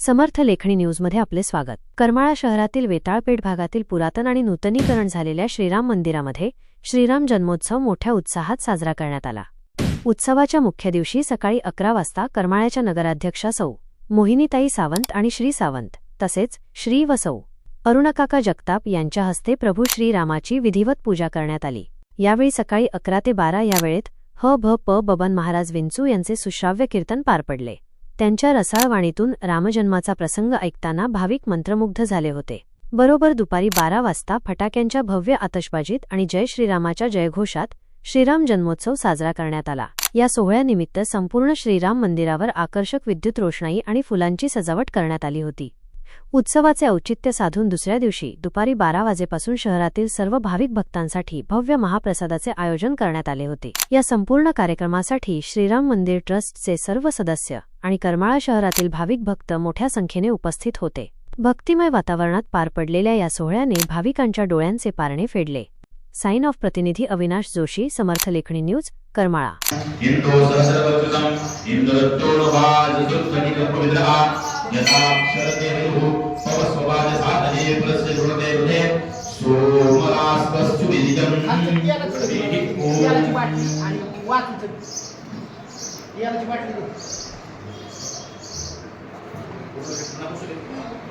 समर्थ लेखणी न्यूजमध्ये आपले स्वागत। करमाळा शहरातील वेताळपेठ भागातील पुरातन आणि नूतनीकरण झालेल्या श्रीराम मंदिरामध्ये श्रीराम जन्मोत्सव मोठ्या उत्साहात साजरा करण्यात आला। उत्सवाच्या मुख्य दिवशी सकाळी 11 वाजता करमाळ्याच्या नगराध्यक्षा सौ मोहिनीताई सावंत आणि श्री सावंत तसेच श्री व सौ अरुणकाका जगताप यांच्या हस्ते प्रभू श्रीरामाची विधिवत पूजा करण्यात आली। यावेळी सकाळी 11 ते 12 या वेळेत ह.भ.प. बबन महाराज विंचू यांचे सुश्राव्य कीर्तन पार पडले। त्यांच्या रसाळ वाणीतून रामजन्माचा प्रसंग ऐकताना भाविक मंत्रमुग्ध झाले होते। बरोबर दुपारी 12 वाजता फटाक्यांच्या भव्य आतषबाजीत आणि जय श्रीरामाच्या जयघोषात श्रीराम जन्मोत्सव साजरा करण्यात आला। या सोहळ्यानिमित्त संपूर्ण श्रीराम मंदिरावर आकर्षक विद्युत रोषणाई आणि फुलांची सजावट करण्यात आली होती। उत्सवाचे औचित्य साधून दुसऱ्या दिवशी दुपारी 12 वाजेपासून शहरातील सर्व भाविक भक्तांसाठी भव्य महाप्रसादाचे आयोजन करण्यात आले होते। या संपूर्ण कार्यक्रमासाठी श्रीराम मंदिर ट्रस्टचे सर्व सदस्य आणि करमाळा शहरातील भाविक भक्त मोठ्या संख्येने उपस्थित होते। भक्तिमय वातावरणात पार पडलेल्या या सोहळ्याने भाविकांच्या डोळ्यांचे पारणे फेडले। साइन ऑफ प्रतिनिधी अविनाश जोशी, समर्थ लेखणी न्यूज, करमाळा।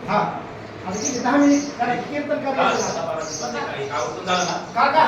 हाँ अभी 10 मिनिट कीर्तन करायचं का